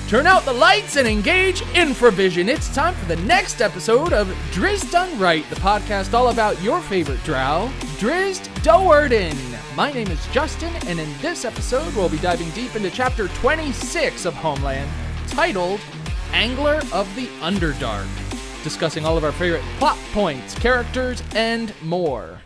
Turn out the lights and engage Infravision. It's time for the next episode of Drizzt Done Right, the podcast all about your favorite drow, Drizzt Do'Urden. My name is Justin, and in this episode, we'll be diving deep into Chapter 26 of Homeland, titled Angler of the Underdark, discussing all of our favorite plot points, characters, and more.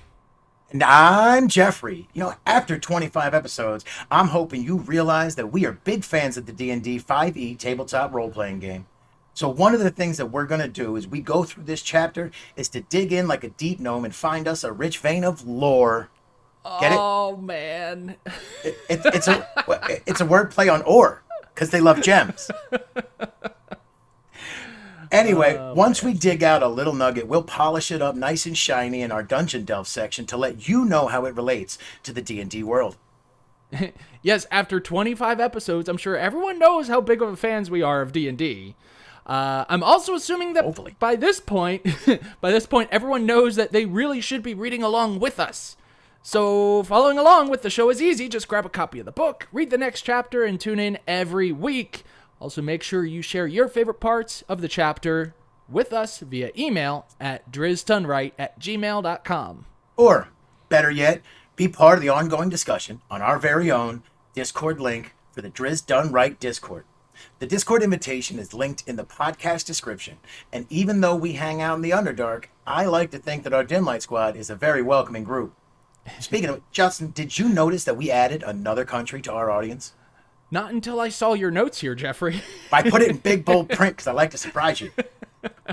And I'm Jeffrey. After 25 episodes, I'm hoping you realize that we are big fans of the D&D 5e tabletop role-playing game. So one of the things that we're going to do as we go through this chapter is to dig in like a deep gnome and find us a rich vein of lore. Get it? Oh, man. It's a word play on ore, because they love gems. Anyway, once we dig out a little nugget, we'll polish it up nice and shiny in our Dungeon Delve section to let you know how it relates to the D&D world. Yes, after 25 episodes, I'm sure everyone knows how big of fans we are of D&D. I'm also assuming that Hopefully. by this point, everyone knows that they really should be reading along with us. So following along with the show is easy. Just grab a copy of the book, read the next chapter, and tune in every week. Also, make sure you share your favorite parts of the chapter with us via email at drizzdoneright@gmail.com. Or, better yet, be part of the ongoing discussion on our very own Discord link for the Drizzt Done Right Discord. The Discord invitation is linked in the podcast description, and even though we hang out in the Underdark, I like to think that our Dim Light Squad is a very welcoming group. Speaking of, Justin, did you notice that we added another country to our audience? Not until I saw your notes here, Jeffrey. I put it in big, bold print because I like to surprise you.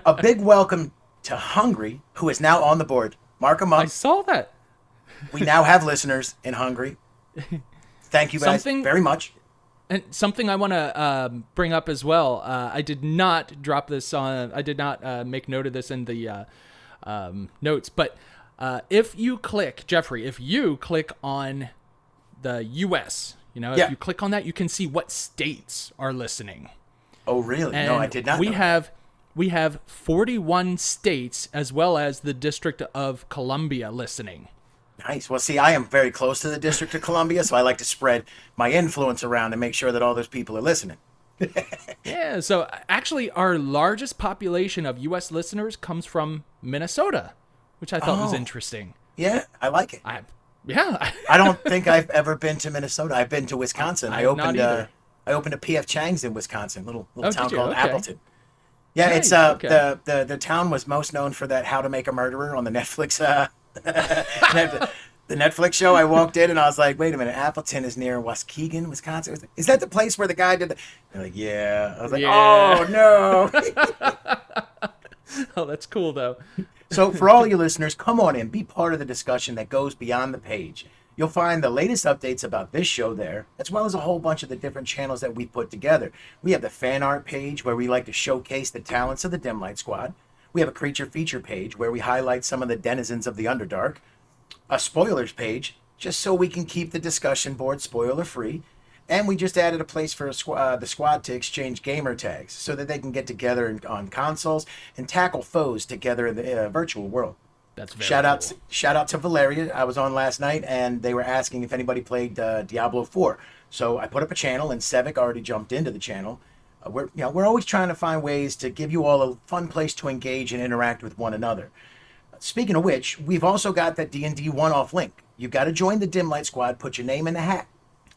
A big welcome to Hungary, who is now on the board. Mark them up. I saw that. We now have listeners in Hungary. Thank you guys very much. And something I want to bring up as well. I did not drop this on. I did not make note of this in the notes. But if you click, Jeffrey, if you click on the U.S., if you click on that, you can see what states are listening. Oh, really? And no, I did not. We have 41 states as well as the District of Columbia listening. Nice. Well, see, I am very close to the District of Columbia, so I like to spread my influence around and make sure that all those people are listening. Yeah, so actually our largest population of U.S. listeners comes from Minnesota, which I thought was interesting. Yeah, I like it. I don't think I've ever been to Minnesota. I've been to Wisconsin. I opened a P.F. Chang's in Wisconsin, little town called Appleton. Yeah, nice. It's the town was most known for that How to Make a Murderer on the Netflix the Netflix show. I walked in and I was like, wait a minute, Appleton is near Waukegan, Wisconsin. Is that the place where the guy did the? They're like, yeah. I was like, oh no. Oh, that's cool though. So for all you listeners, come on in, be part of the discussion that goes beyond the page. You'll find the latest updates about this show there, as well as a whole bunch of the different channels that we've put together. We have the fan art page where we like to showcase the talents of the Dim Light Squad. We have a creature feature page where we highlight some of the denizens of the Underdark. A spoilers page, just so we can keep the discussion board spoiler free. And we just added a place for the squad to exchange gamer tags so that they can get together on consoles and tackle foes together in the virtual world. That's very cool. Shout out to Valeria. I was on last night and they were asking if anybody played Diablo 4. So I put up a channel and Sevik already jumped into the channel. We're always trying to find ways to give you all a fun place to engage and interact with one another. Speaking of which, we've also got that D&D one-off link. You've got to join the Dim Light Squad, put your name in the hat.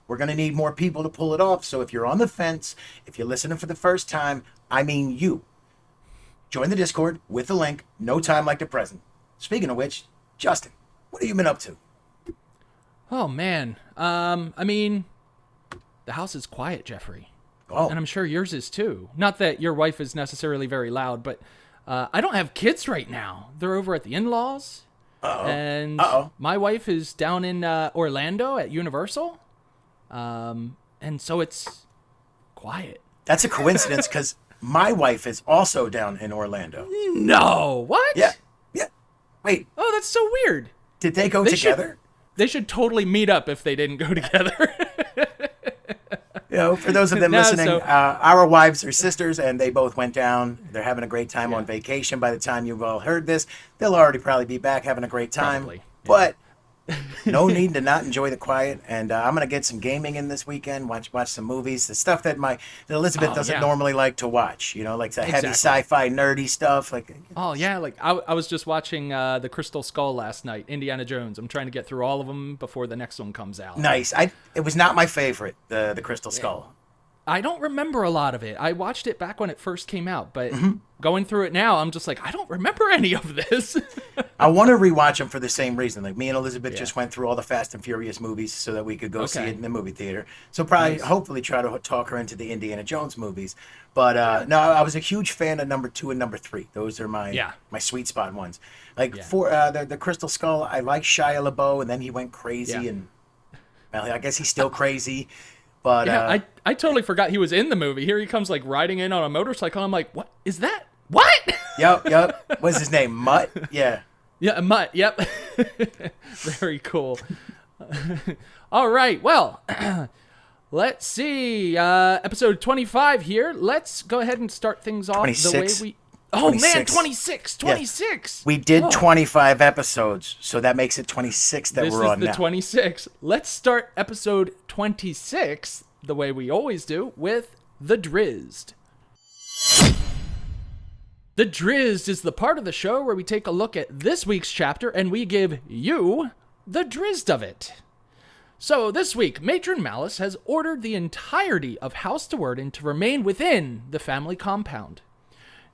We're going to need more people to pull it off, so if you're on the fence, if you're listening for the first time, I mean you. Join the Discord with the link, no time like the present. Speaking of which, Justin, what have you been up to? Oh, man. The house is quiet, Jeffrey. Oh. And I'm sure yours is too. Not that your wife is necessarily very loud, but I don't have kids right now. They're over at the in-laws. Uh-oh. And my wife is down in Orlando at Universal. And so it's quiet. That's a coincidence because my wife is also down in Orlando. No, what? Yeah. Wait. Oh, that's so weird. Did they go together? They should totally meet up if they didn't go together. For those of them listening, our wives are sisters and they both went down. They're having a great time on vacation. By the time you've all heard this, they'll already probably be back having a great time. Probably. But No need to not enjoy the quiet. And I'm gonna get some gaming in this weekend. Watch some movies. The stuff that Elizabeth doesn't normally like to watch. Like the heavy sci-fi nerdy stuff. Like oh yeah, like I was just watching the Crystal Skull last night, Indiana Jones. I'm trying to get through all of them before the next one comes out. Nice. It was not my favorite, the Crystal Skull. I don't remember a lot of it. I watched it back when it first came out, but going through it now, I'm just like, I don't remember any of this. I want to rewatch them for the same reason. Like me and Elizabeth just went through all the Fast and Furious movies so that we could go see it in the movie theater. So hopefully try to talk her into the Indiana Jones movies. But no, I was a huge fan of number 2 and number 3. Those are my sweet spot ones. Like for the Crystal Skull, I like Shia LaBeouf, and then he went crazy, and well, I guess he's still crazy. But I totally forgot he was in the movie. Here he comes like riding in on a motorcycle. I'm like, what is that? What? Yep. What's his name? Mutt? Yeah. Yeah, Mutt. Yep. Very cool. All right. Well, let's see. Episode 25 here. Let's go ahead and start things off 26. the way we... Oh, 26. Man, 26. Yes. We did 25 episodes, so that makes it 26 that we're on now. This is the 26. Let's start episode 26, the way we always do, with the Drizzt. The Drizzt is the part of the show where we take a look at this week's chapter and we give you the Drizzt of it. So this week, Matron Malice has ordered the entirety of House Do'Urden to remain within the family compound.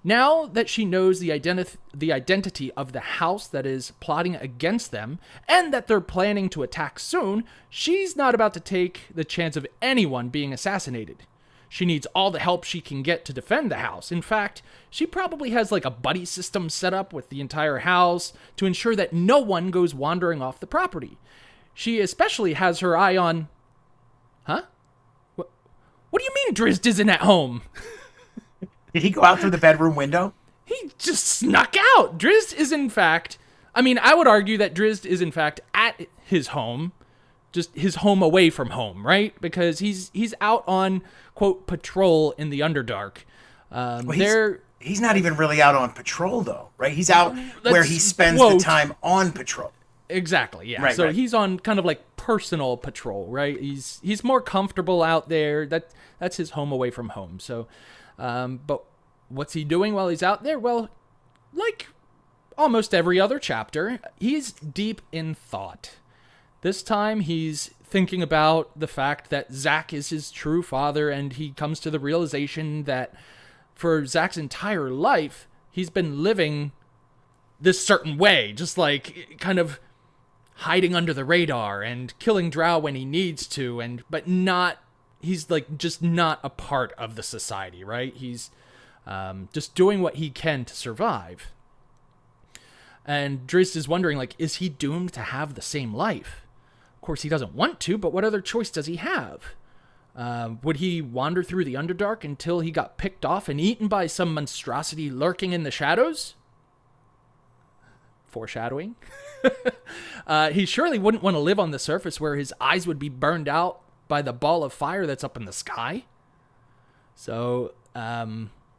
Now that she knows the identity of the house that is plotting against them, and that they're planning to attack soon, she's not about to take the chance of anyone being assassinated. She needs all the help she can get to defend the house. In fact, she probably has like a buddy system set up with the entire house to ensure that no one goes wandering off the property. She especially has her eye on... Huh? What do you mean Drizzt isn't at home? Did he go out through the bedroom window? He just snuck out. Drizzt is in fact... I mean, I would argue that Drizzt is in fact at his home. Just his home away from home, right? Because he's out on, quote, patrol in the Underdark. He's not even really out on patrol, though, right? He's out where he spends the time on patrol. Exactly, yeah. Right, so he's on kind of like personal patrol, right? He's more comfortable out there. That's his home away from home. So... but what's he doing while he's out there? Well, like almost every other chapter, he's deep in thought. This time he's thinking about the fact that Zack is his true father, and he comes to the realization that for Zack's entire life, he's been living this certain way, just like kind of hiding under the radar and killing Drow when he needs to, but not... He's like just not a part of the society, right? He's just doing what he can to survive. And Drizzt is wondering, like, is he doomed to have the same life? Of course, he doesn't want to, but what other choice does he have? Would he wander through the Underdark until he got picked off and eaten by some monstrosity lurking in the shadows? Foreshadowing. He surely wouldn't want to live on the surface where his eyes would be burned out by the ball of fire that's up in the sky. So,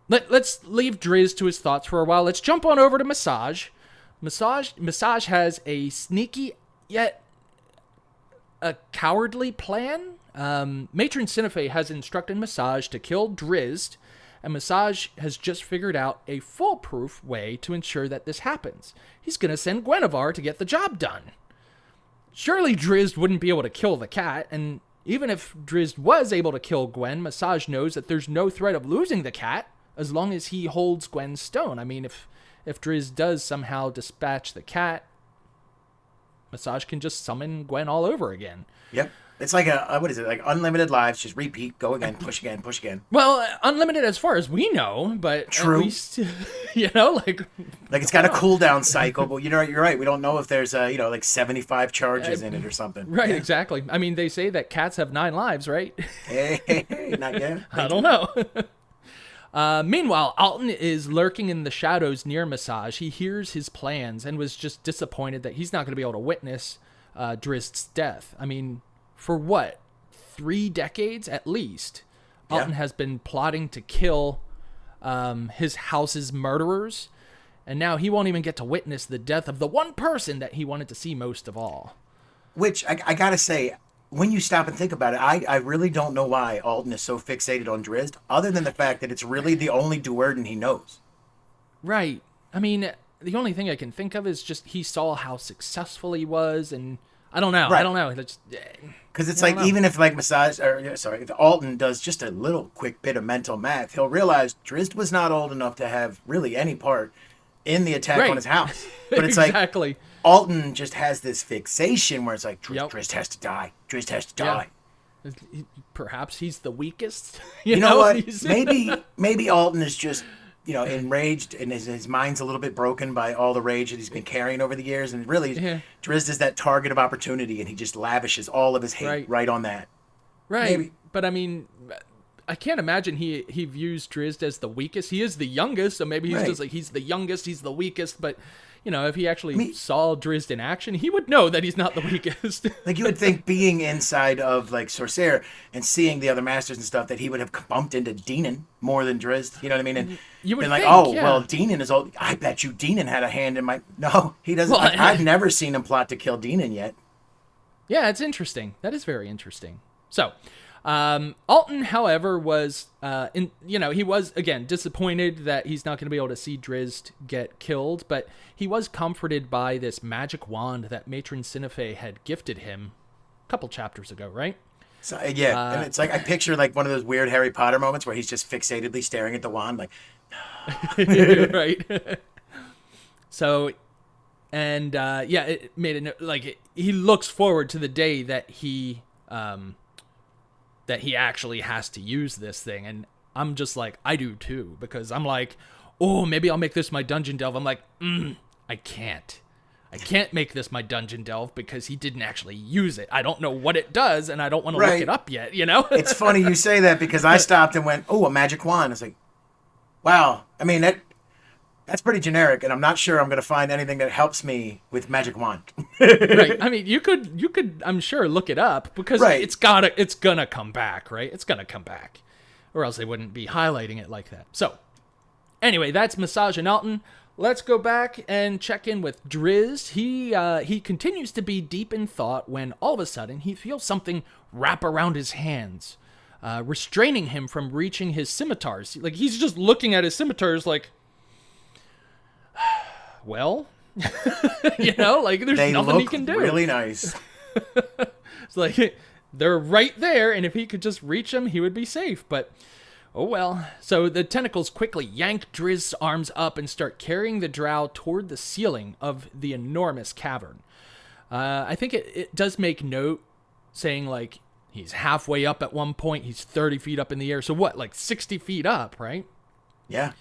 let's leave Drizzt to his thoughts for a while. Let's jump on over to Massage. Massage has a sneaky yet a cowardly plan. Matron Sinofe has instructed Massage to kill Drizzt, and Massage has just figured out a foolproof way to ensure that this happens. He's going to send Guinevere to get the job done. Surely Drizzt wouldn't be able to kill the cat, and even if Drizzt was able to kill Gwen, Massage knows that there's no threat of losing the cat as long as he holds Gwen's stone. I mean, if Drizzt does somehow dispatch the cat, Massage can just summon Gwen all over again. Yep. It's like what is it? Like unlimited lives, just repeat, go again, push again, push again. Well, unlimited as far as we know, but true. At least, like it's got a cooldown cycle, but you're right. We don't know if there's like 75 charges in it or something. Right, yeah. Exactly. I mean, they say that cats have 9 lives, right? Hey, not yet. I don't know. Meanwhile, Alton is lurking in the shadows near Massage. He hears his plans and was just disappointed that he's not going to be able to witness Drizzt's death. I mean, for what? 3 decades at least, Alton has been plotting to kill his house's murderers, and now he won't even get to witness the death of the one person that he wanted to see most of all. Which I gotta say, when you stop and think about it, I really don't know why Alton is so fixated on Drizzt, other than the fact that it's really the only Do'Urden he knows. Right. I mean, the only thing I can think of is just he saw how successful he was, and I don't know. Right. I don't know. Because it's like, even if like if Alton does just a little quick bit of mental math, he'll realize Drizzt was not old enough to have really any part in the attack on his house. But it's exactly. Like Alton just has this fixation where it's like Drizzt has to die. Drizzt has to die. Perhaps he's the weakest. You know what? maybe Alton is just, enraged, and his mind's a little bit broken by all the rage that he's been carrying over the years. And really, Drizzt is that target of opportunity, and he just lavishes all of his hate right on that. Right. Maybe. But I mean, I can't imagine he views Drizzt as the weakest. He is the youngest, so maybe he's just like, he's the youngest, he's the weakest. But, if he actually saw Drizzt in action, he would know that he's not the weakest. Like, you would think, being inside of, like, Sorcerer and seeing the other masters and stuff, that he would have bumped into Dinan more than Drizzt. You know what I mean? And you would been think, like, well, Dinan is old. I bet you Dinan had a hand in my... No, he doesn't. Well, I've never seen him plot to kill Dinan yet. Yeah, it's interesting. That is very interesting. So... Alton, however, was, he was, again, disappointed that he's not going to be able to see Drizzt get killed, but he was comforted by this magic wand that Matron Sinafe had gifted him a couple chapters ago, right? So, and it's like, I picture like one of those weird Harry Potter moments where he's just fixatedly staring at the wand, like... Right. So, and, it made it, he looks forward to the day that he actually has to use this thing. And I'm just like, I do too, because I'm like, oh, maybe I'll make this my dungeon delve. I'm like, I can't make this my dungeon delve because he didn't actually use it. I don't know what it does, and I don't want to look it up yet, It's funny you say that, because I stopped and went, oh, a magic wand. It's like, wow. I mean, that's pretty generic, and I'm not sure I'm going to find anything that helps me with magic wand. Right. I mean, you could, I'm sure, look it up, because it's gonna come back, right? It's gonna come back, or else they wouldn't be highlighting it like that. So, anyway, that's Massage and Alton. Let's go back and check in with Drizzt. He continues to be deep in thought when all of a sudden he feels something wrap around his hands, restraining him from reaching his scimitars. Like, he's just looking at his scimitars like, well, there's nothing he can do. Really nice. It's like, they're right there, and if he could just reach them, he would be safe. But, oh well. So the tentacles quickly yank Drizzt's arms up and start carrying the Drow toward the ceiling of the enormous cavern. I think it does make note, saying, like, he's halfway up at one point, he's 30 feet up in the air. So what, like 60 feet up, right? Yeah.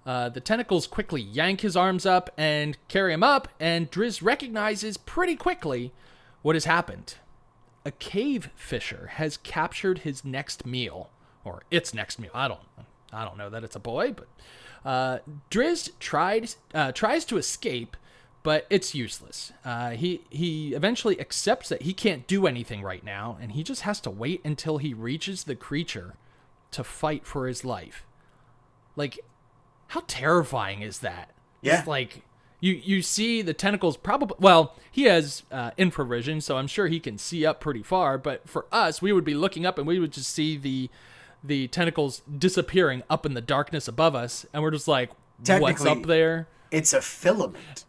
The tentacles quickly yank his arms up and carry him up, and Drizzt recognizes pretty quickly what has happened. A cave fisher has captured his next meal, or its next meal. I don't know that it's a boy, but Drizzt tries to escape, but it's useless. He eventually accepts that he can't do anything right now, and he just has to wait until he reaches the creature to fight for his life. Like, how terrifying is that? Yeah. It's like, you see the tentacles probably... Well, he has infravision, so I'm sure he can see up pretty far. But for us, we would be looking up and we would just see the tentacles disappearing up in the darkness above us. And we're just like, what's up there? It's a filament.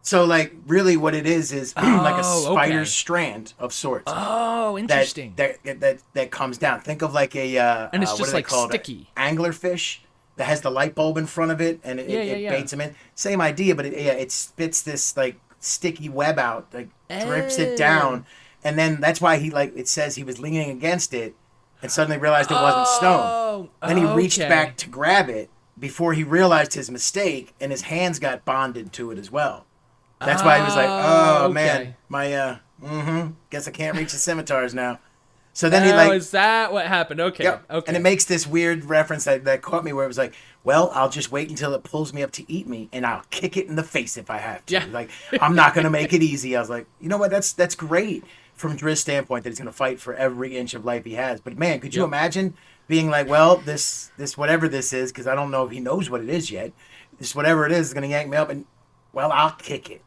So, like, really what it is like a spider strand of sorts. Oh, interesting. That comes down. Think of like a... and it's just like sticky. Anglerfish that has the light bulb in front of it, and it baits them in. Same idea, but it spits this like sticky web out, like drips it down, and then that's why it says he was leaning against it, and suddenly realized it wasn't stone. Then he reached back to grab it before he realized his mistake, and his hands got bonded to it as well. That's why he was like, man, my guess I can't reach the scimitars now. So then is that what happened? Okay. Yep. Okay. And it makes this weird reference that caught me, where it was like, well, I'll just wait until it pulls me up to eat me, and I'll kick it in the face if I have to. Yeah. Like, I'm not going to make it easy. I was like, you know what? That's great from Drizzt's standpoint, that he's going to fight for every inch of life he has. But man, could you imagine being like, well, this whatever this is, because I don't know if he knows what it is yet. This whatever it is going to yank me up, and well, I'll kick it.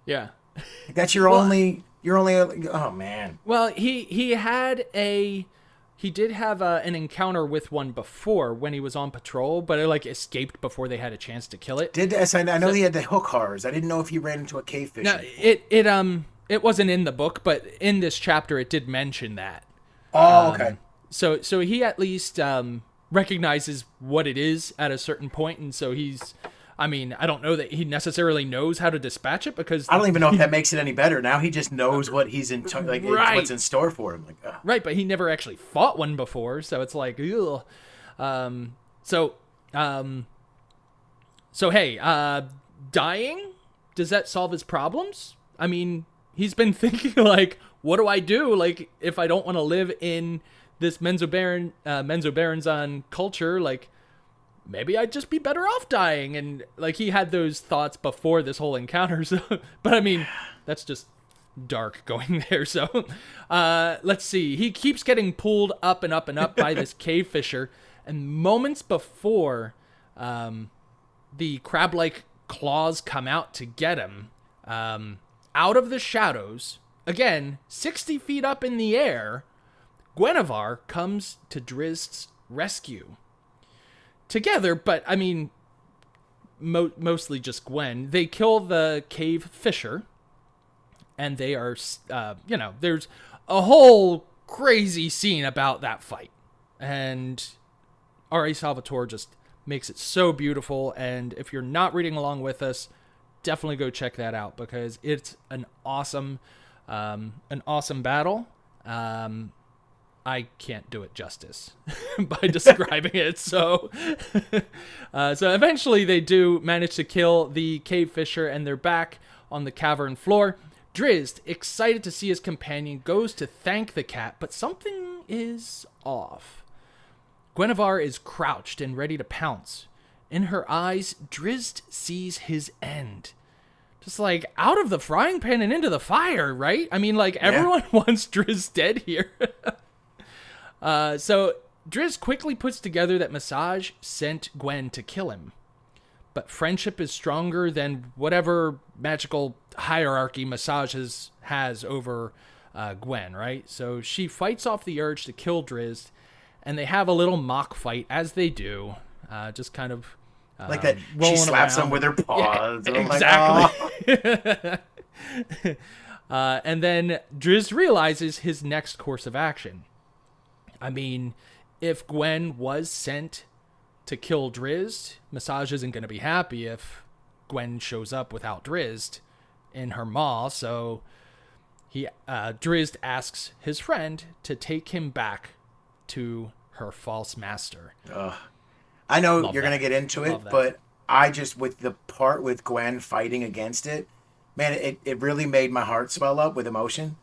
Yeah. Like, that's your only You're only, oh man. Well, he did have an encounter with one before when he was on patrol, but it like escaped before they had a chance to kill it. I know he had the hook horrors. I didn't know if he ran into a cave fish. No, it wasn't in the book, but in this chapter it did mention that. Oh, okay. So he at least recognizes what it is at a certain point, and so I don't know that he necessarily knows how to dispatch it because I don't even know if that makes it any better. Now he just knows what he's Right. what's in store for him. Like, ugh. Right, but he never actually fought one before, so it's like, ugh. So hey, dying, does that solve his problems? I mean, he's been thinking like, what do I do? Like, if I don't want to live in this Menzoberranzan culture, like, maybe I'd just be better off dying. And like, he had those thoughts before this whole encounter. So, but I mean, that's just dark going there. So, let's see. He keeps getting pulled up and up and up by this cave fisher. And moments before, the crab-like claws come out to get him, out of the shadows, again, 60 feet up in the air, Guinevere comes to Drizzt's rescue. Together, but I mean, mostly just Gwen. They kill the cave fisher, and they are, there's a whole crazy scene about that fight. And R.A. Salvatore just makes it so beautiful, and if you're not reading along with us, definitely go check that out, because it's an awesome battle. I can't do it justice by describing it. So eventually they do manage to kill the cave fisher, and they're back on the cavern floor. Drizzt, excited to see his companion, goes to thank the cat, but something is off. Guinevere is crouched and ready to pounce. In her eyes, Drizzt sees his end. Just like out of the frying pan and into the fire, right? I mean, like, everyone wants Drizzt dead here. So Drizzt quickly puts together that Massage sent Gwen to kill him. But friendship is stronger than whatever magical hierarchy Massage has over Gwen, right? So she fights off the urge to kill Drizzt, and they have a little mock fight, as they do. Just kind of like that. She slaps around. him with her paws. Yeah, exactly. And then Drizzt realizes his next course of action. I mean, if Gwen was sent to kill Drizzt, Massage isn't going to be happy if Gwen shows up without Drizzt in her maw. So Drizzt asks his friend to take him back to her false master. I know you're going to get into it, but I just, with the part with Gwen fighting against it, man, it really made my heart swell up with emotion.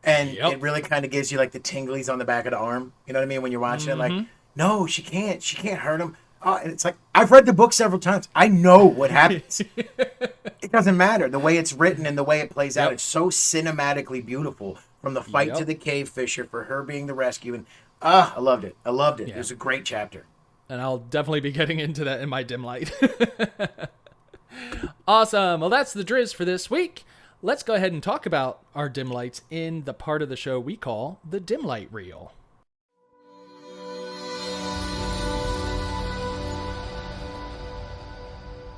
And it really kind of gives you like the tinglies on the back of the arm. You know what I mean? When you're watching it, like, no, she can't hurt him. And it's like, I've read the book several times. I know what happens. It doesn't matter. The way it's written and the way it plays out, it's so cinematically beautiful. From the fight to the cave fisher, for her being the rescue. And I loved it. Yeah. It was a great chapter. And I'll definitely be getting into that in my dim light. Awesome. Well, that's the Drizzt for this week. Let's go ahead and talk about our dim lights in the part of the show we call the dim light reel.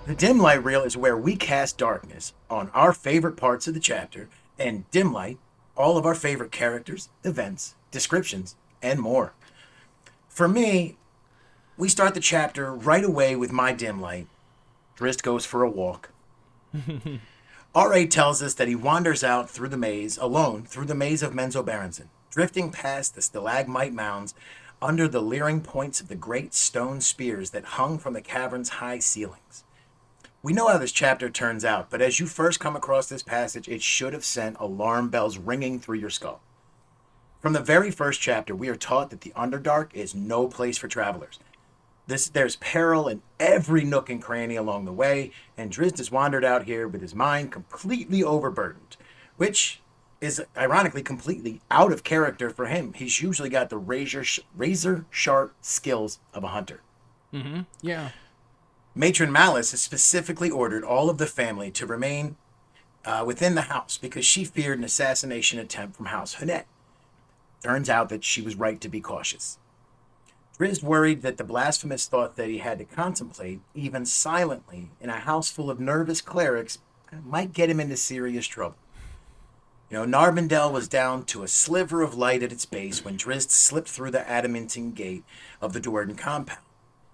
The dim light reel is where we cast darkness on our favorite parts of the chapter and dim light all of our favorite characters, events, descriptions, and more. For me, we start the chapter right away with my dim light. Drizzt goes for a walk. R.A. tells us that he wanders out through the maze, alone, through the maze of Menzoberranzan, drifting past the stalagmite mounds under the leering points of the great stone spears that hung from the cavern's high ceilings. We know how this chapter turns out, but as you first come across this passage, it should have sent alarm bells ringing through your skull. From the very first chapter, we are taught that the Underdark is no place for travelers. There's peril in every nook and cranny along the way, and Drizzt has wandered out here with his mind completely overburdened, which is ironically completely out of character for him. He's usually got the razor sharp skills of a hunter. Yeah. Matron Malice has specifically ordered all of the family to remain within the house because she feared an assassination attempt from House Hanet. Turns out that she was right to be cautious. Drizzt worried that the blasphemous thought that he had to contemplate, even silently, in a house full of nervous clerics might get him into serious trouble. Narmandel was down to a sliver of light at its base when Drizzt slipped through the adamantine gate of the Do'Urden compound.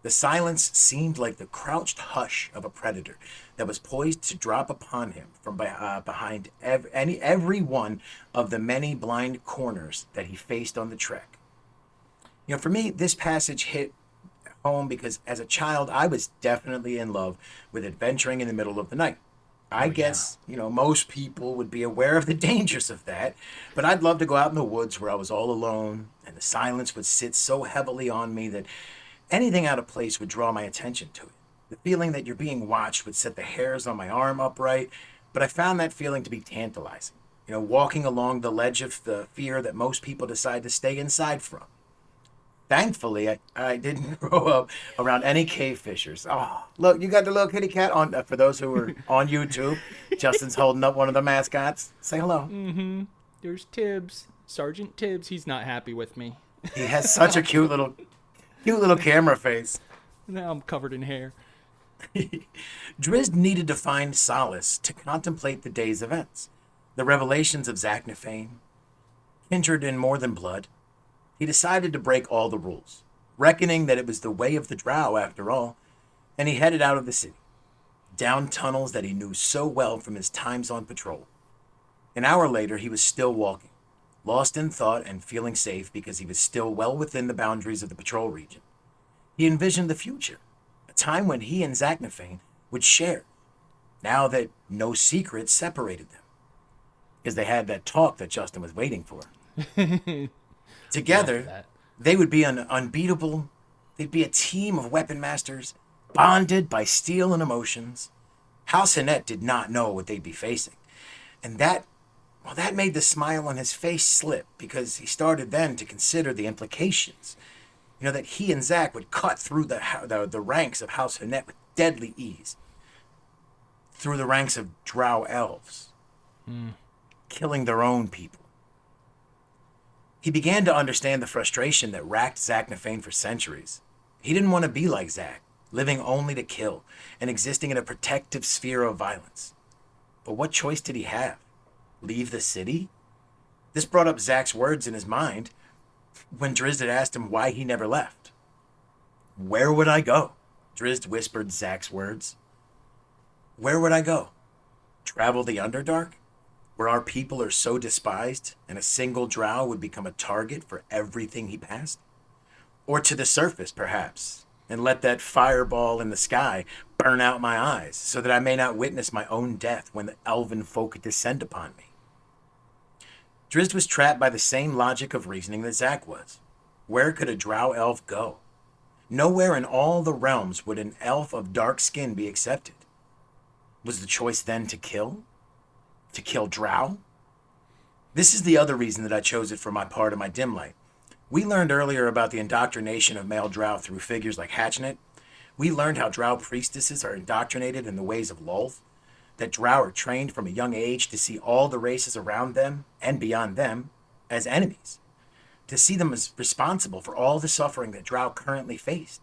The silence seemed like the crouched hush of a predator that was poised to drop upon him from behind every one of the many blind corners that he faced on the trek. For me, this passage hit home because as a child, I was definitely in love with adventuring in the middle of the night. I guess, most people would be aware of the dangers of that, but I'd love to go out in the woods where I was all alone and the silence would sit so heavily on me that anything out of place would draw my attention to it. The feeling that you're being watched would set the hairs on my arm upright, but I found that feeling to be tantalizing. Walking along the ledge of the fear that most people decide to stay inside from. Thankfully, I didn't grow up around any cave fishers. Oh, look, you got the little kitty cat on. For those who are on YouTube, Justin's holding up one of the mascots. Say hello. Mm-hmm. There's Tibbs, Sergeant Tibbs. He's not happy with me. He has such a cute little camera face. Now I'm covered in hair. Drizzt needed to find solace to contemplate the day's events, the revelations of Zaknafein, kindred in more than blood. He decided to break all the rules, reckoning that it was the way of the Drow after all, and he headed out of the city, down tunnels that he knew so well from his times on patrol. An hour later, he was still walking, lost in thought and feeling safe because he was still well within the boundaries of the patrol region. He envisioned the future, a time when he and Zaknafein would share, now that no secrets separated them, because they had that talk that Justin was waiting for. Together, they would be unbeatable. They'd be a team of weapon masters, bonded by steel and emotions. House Hanet did not know what they'd be facing. And that made the smile on his face slip because he started then to consider the implications. That he and Zach would cut through the ranks of House Hanet with deadly ease. Through the ranks of Drow elves. Killing their own people. He began to understand the frustration that racked Zaknafein for centuries. He didn't want to be like Zach, living only to kill and existing in a protective sphere of violence. But what choice did he have? Leave the city? This brought up Zach's words in his mind when Drizzt had asked him why he never left. Where would I go? Drizzt whispered Zach's words. Where would I go? Travel the Underdark? Where our people are so despised and a single Drow would become a target for everything he passed? Or to the surface, perhaps, and let that fireball in the sky burn out my eyes so that I may not witness my own death when the elven folk descend upon me. Drizzt was trapped by the same logic of reasoning that Zach was. Where could a Drow elf go? Nowhere in all the realms would an elf of dark skin be accepted. Was the choice then to kill? To kill Drow? This is the other reason that I chose it for my part of my dim light. We learned earlier about the indoctrination of male Drow through figures like Hatchnet. We learned how Drow priestesses are indoctrinated in the ways of Lolth, that Drow are trained from a young age to see all the races around them and beyond them as enemies, to see them as responsible for all the suffering that Drow currently faced.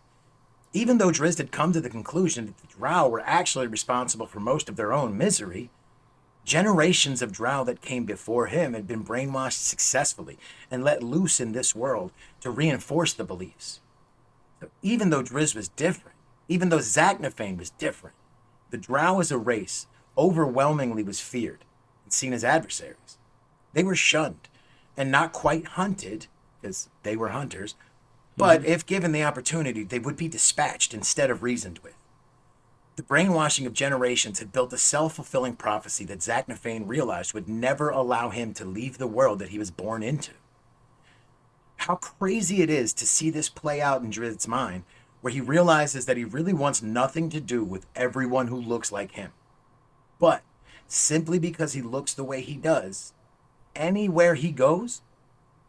Even though Drizzt had come to the conclusion that the Drow were actually responsible for most of their own misery, generations of Drow that came before him had been brainwashed successfully and let loose in this world to reinforce the beliefs. So even though Drizzt was different, even though Zaknafein was different, the Drow as a race overwhelmingly was feared and seen as adversaries. They were shunned and not quite hunted, because they were hunters, but if given the opportunity, they would be dispatched instead of reasoned with. The brainwashing of generations had built a self-fulfilling prophecy that Zaknafein realized would never allow him to leave the world that he was born into. How crazy it is to see this play out in Drizzt's mind, where he realizes that he really wants nothing to do with everyone who looks like him. But simply because he looks the way he does, anywhere he goes,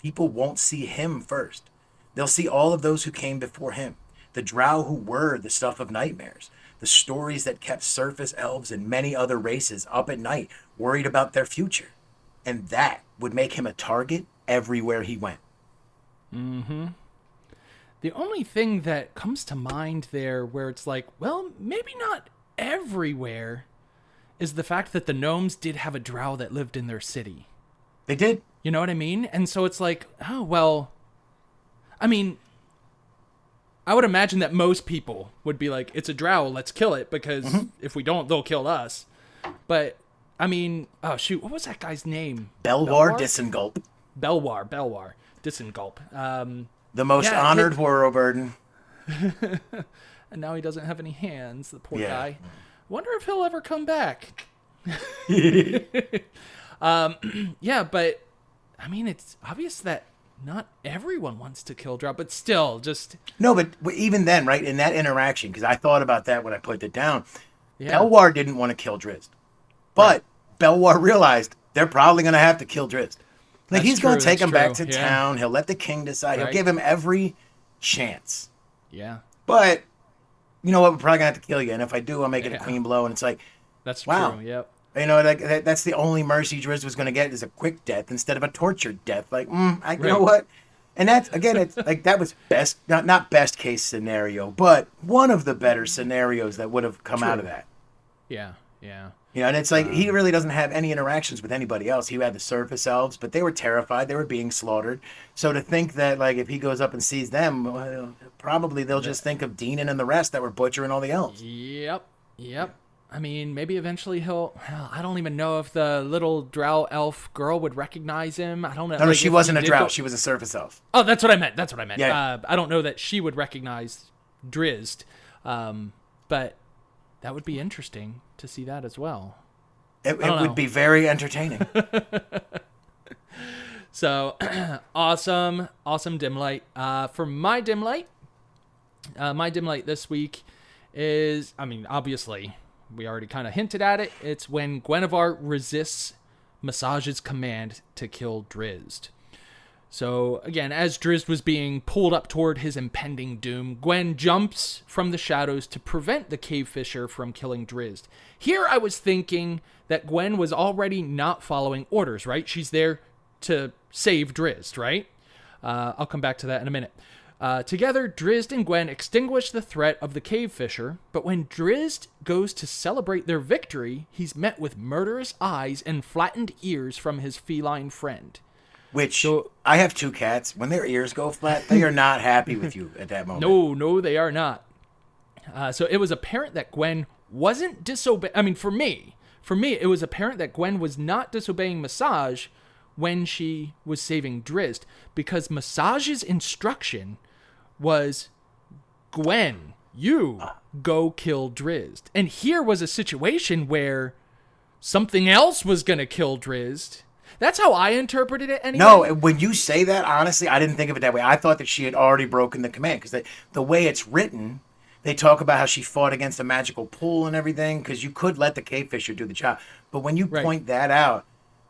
people won't see him first. They'll see all of those who came before him, the Drow who were the stuff of nightmares, the stories that kept surface elves and many other races up at night, worried about their future. And that would make him a target everywhere he went. Mm-hmm. The only thing that comes to mind there where it's like, well, maybe not everywhere, is the fact that the gnomes did have a drow that lived in their city. They did. You know what I mean? And so it's like, oh, well, I mean, I would imagine that most people would be like, it's a drow, let's kill it, because if we don't, they'll kill us. But, I mean, oh, shoot, what was that guy's name? Belwar Disengulp. Belwar Disengulp. The most honored Warrow Burden. And now he doesn't have any hands, the poor guy. Wonder if he'll ever come back. Yeah, but I mean, it's obvious that not everyone wants to kill Drow, but still, just... No, but even then, right, in that interaction, because I thought about that when I put it down, Belwar didn't want to kill Drizzt. But Belwar realized they're probably going to have to kill Drizzt. Like, he's going to take him back to town. He'll let the king decide. He'll give him every chance. Yeah. But, you know what, we're probably going to have to kill you. And if I do, I'll make it a clean blow. And it's like, that's wow. True, yep. You know, like that's the only mercy Drizzt was going to get, is a quick death instead of a tortured death. Like, you know what? And that's, again, it's like, that was best, not best case scenario, but one of the better scenarios that would have come out of that. Yeah. You know, and it's like, he really doesn't have any interactions with anybody else. He had the surface elves, but they were terrified. They were being slaughtered. So to think that, like, if he goes up and sees them, well, probably they'll just think of Deanan and the rest that were butchering all the elves. Yep. I mean, maybe eventually I don't even know if the little drow elf girl would recognize him. I don't know. No, she wasn't a drow. She was a surface elf. Oh, that's what I meant. Yeah. I don't know that she would recognize Drizzt, but that would be interesting to see that as well. It would be very entertaining. So, awesome dim light. For my dim light this week is, I mean, obviously, we already kind of hinted at it. It's when Guinevere resists Massage's command to kill Drizzt. So, again, as Drizzt was being pulled up toward his impending doom, Gwen jumps from the shadows to prevent the cave fisher from killing Drizzt. Here I was thinking that Gwen was already not following orders, right? She's there to save Drizzt, right? I'll come back to that in a minute. Together, Drizzt and Gwen extinguish the threat of the cave fisher, but when Drizzt goes to celebrate their victory, he's met with murderous eyes and flattened ears from his feline friend. I have two cats. When their ears go flat, they are not happy with you at that moment. No, they are not. So it was apparent that Gwen wasn't disobeying... I mean, for me, it was apparent that Gwen was not disobeying Massage when she was saving Drizzt, because Massage's instruction was, Gwen, you go kill Drizzt. And here was a situation where something else was going to kill Drizzt. That's how I interpreted it anyway. No, when you say that, honestly, I didn't think of it that way. I thought that she had already broken the command, because the way it's written, they talk about how she fought against a magical pool and everything, because you could let the cave fisher do the job. But when you point that out,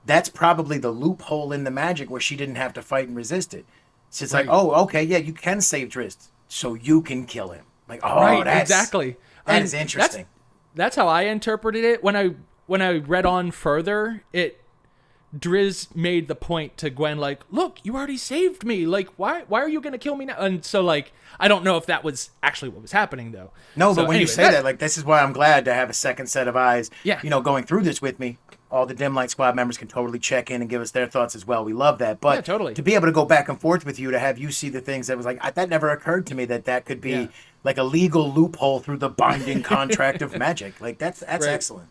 that's probably the loophole in the magic where she didn't have to fight and resist it. So it's like, oh, okay, yeah, you can save Drizzt, so you can kill him. Like, oh, exactly. That is interesting. That's how I interpreted it. When I read on further, Drizzt made the point to Gwen, like, look, you already saved me. Like, why are you going to kill me now? And so, like, I don't know if that was actually what was happening, though. No, but when you say that, like, this is why I'm glad to have a second set of eyes, you know, going through this with me. All the Dim Light Squad members can totally check in and give us their thoughts as well. We love that. But totally. To be able to go back and forth with you, to have you see the things that was like, that never occurred to me that could be like a legal loophole through the binding contract of magic. Like, that's excellent.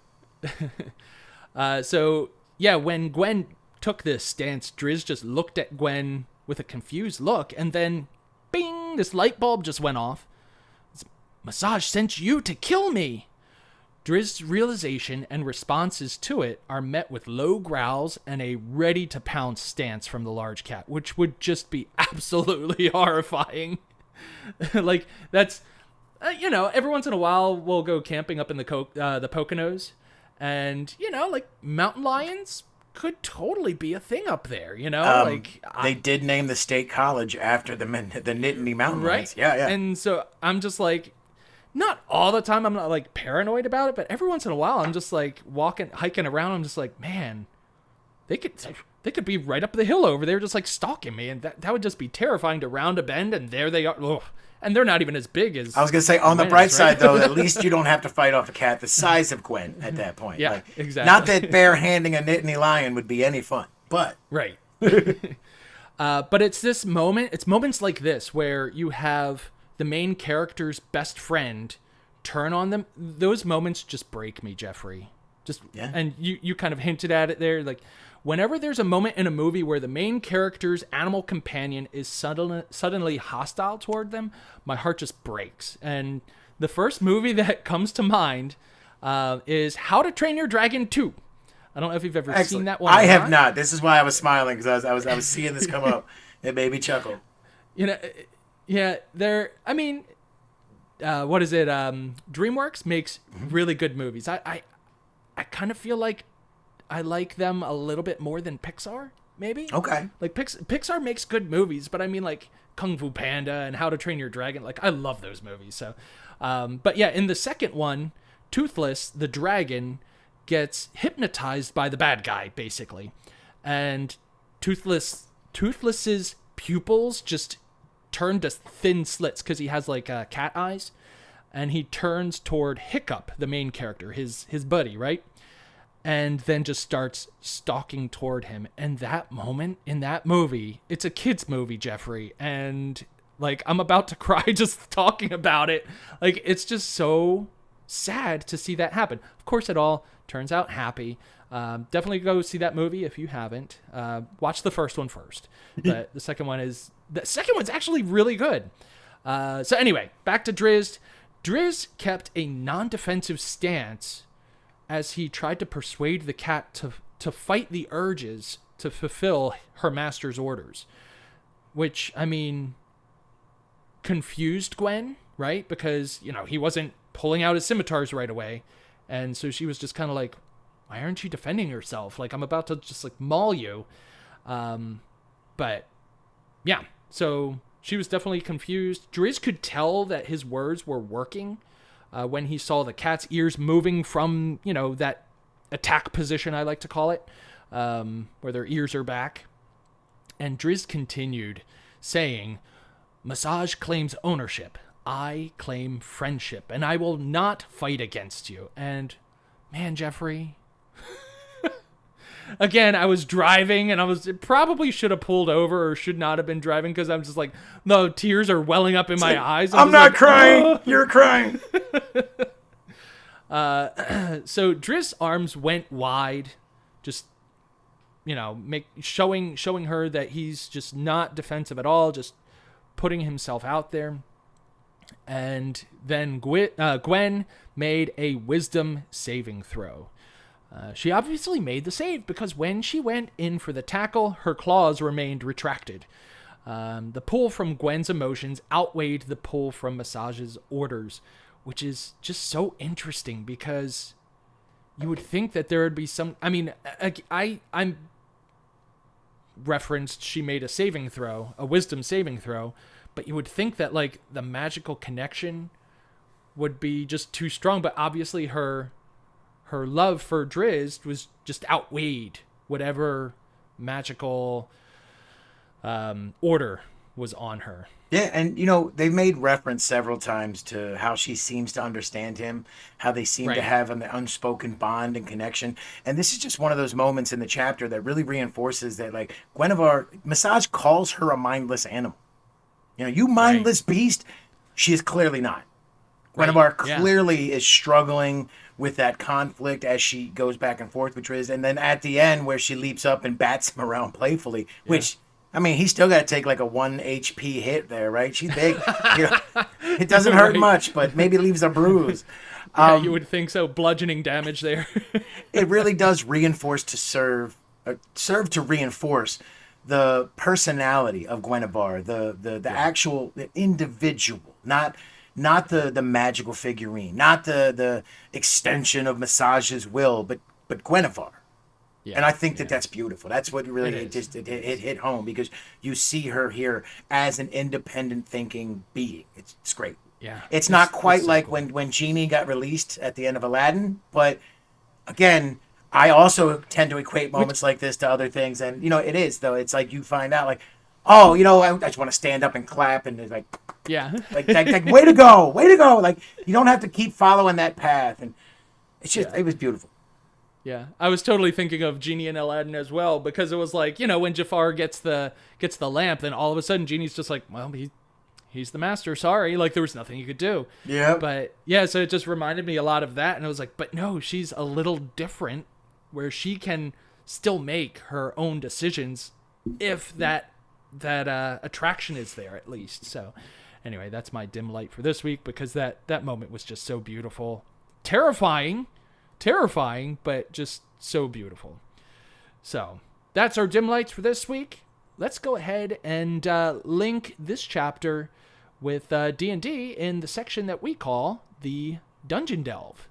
So, yeah, when Gwen took this stance, Drizzt just looked at Gwen with a confused look, and then, bing, this light bulb just went off. Massage sent you to kill me. Drizzt's realization and responses to it are met with low growls and a ready-to-pounce stance from the large cat, which would just be absolutely horrifying. Like, that's, every once in a while we'll go camping up in the Poconos, and, like, mountain lions could totally be a thing up there, they did name the state college after the Nittany mountain lions. Yeah. And so I'm just like, not all the time. I'm not like paranoid about it, but every once in a while, I'm just like hiking around. I'm just like, man, they could be right up the hill over there, just like stalking me, and that would just be terrifying to round a bend, and there they are. Ugh. And they're not even as big as... I was going to say, on the bright side, though, at least you don't have to fight off a cat the size of Gwen at that point. Yeah, like, exactly. Not that bare-handing a Nittany lion would be any fun, but... Right. But it's this moment, it's moments like this where you have the main character's best friend turn on them. Those moments just break me, Jeffrey. Yeah. And you kind of hinted at it there, like... Whenever there's a moment in a movie where the main character's animal companion is suddenly hostile toward them, my heart just breaks. And the first movie that comes to mind is How to Train Your Dragon 2. I don't know if you've ever seen that one. I have not. This is why I was smiling, because I was seeing this come up. It made me chuckle. You know, yeah, I mean, what is it? DreamWorks makes really good movies. I kind of feel like I like them a little bit more than Pixar, maybe. Okay. Like Pixar makes good movies, but I mean like Kung Fu Panda and How to Train Your Dragon. Like I love those movies. So, but yeah, in the second one, Toothless, the dragon, gets hypnotized by the bad guy basically, and Toothless's pupils just turn to thin slits because he has like cat eyes, and he turns toward Hiccup, the main character, his buddy, right? And then just starts stalking toward him. And that moment in that movie, it's a kid's movie, Jeffrey. And like, I'm about to cry just talking about it. Like, it's just so sad to see that happen. Of course, it all turns out happy. Definitely go see that movie if you haven't. Watch the first one first. But the second one's actually really good. So anyway, back to Drizzt. Drizzt kept a non-defensive stance as he tried to persuade the cat to fight the urges to fulfill her master's orders. Which, I mean, confused Gwen, right? Because, you know, he wasn't pulling out his scimitars right away. And so she was just kind of like, why aren't you defending yourself? Like, I'm about to just, like, maul you. But, yeah. So she was definitely confused. Drizzt could tell that his words were working. When he saw the cat's ears moving from, you know, that attack position, I like to call it, where their ears are back. And Drizzt continued saying, Massage claims ownership. I claim friendship, and I will not fight against you. And, man, Jeffrey... Again, I was driving, and probably should have pulled over or should not have been driving, because I'm just like, no, tears are welling up in my eyes. I'm not crying. Oh. You're crying. So Drizzt's arms went wide, just, you know, showing her that he's just not defensive at all, just putting himself out there. And then Gwen made a wisdom saving throw. She obviously made the save because when she went in for the tackle, her claws remained retracted. The pull from Gwen's emotions outweighed the pull from Massage's orders, which is just so interesting because you would think that there would be some... I mean, I'm referenced she made a saving throw, a wisdom saving throw, but you would think that, like, the magical connection would be just too strong, but obviously her love for Drizzt was just outweighed whatever magical order was on her. Yeah, and, you know, they've made reference several times to how she seems to understand him, how they seem to have an unspoken bond and connection. And this is just one of those moments in the chapter that really reinforces that, like, Massage calls her a mindless animal. You know, you mindless beast, she is clearly not. Guinevere clearly is struggling with that conflict as she goes back and forth with Drizzt. And then at the end where she leaps up and bats him around playfully, which, I mean, he's still got to take like a 1 HP hit there, right? She's big. You know, it doesn't hurt much, but maybe leaves a bruise. Yeah, you would think so. Bludgeoning damage there. It really does serve to reinforce the personality of Guinevere, the actual individual, not the magical figurine, not the extension of Massage's will, but Guinevere. Yeah, and I think that's beautiful. That's what really it hit home, because you see her here as an independent thinking being. It's great. Yeah. It's not quite so like cool. when Genie got released at the end of Aladdin, but again, I also tend to equate moments like this to other things, and it is though. It's like you find out like, oh, I just want to stand up and clap, and it's like, Yeah. like, way to go, way to go. Like you don't have to keep following that path, and it's just it was beautiful. Yeah, I was totally thinking of Genie and Aladdin as well, because it was like, when Jafar gets the lamp, then all of a sudden Genie's just like, well, he's the master. Sorry, like there was nothing you could do. Yeah. But yeah, so it just reminded me a lot of that, and I was like, but no, she's a little different, where she can still make her own decisions if that attraction is there at least. So anyway, that's my dim light for this week, because that moment was just so beautiful, terrifying, but just so beautiful. So that's our dim lights for this week. Let's go ahead and link this chapter with D&D in the section that we call the Dungeon Delve.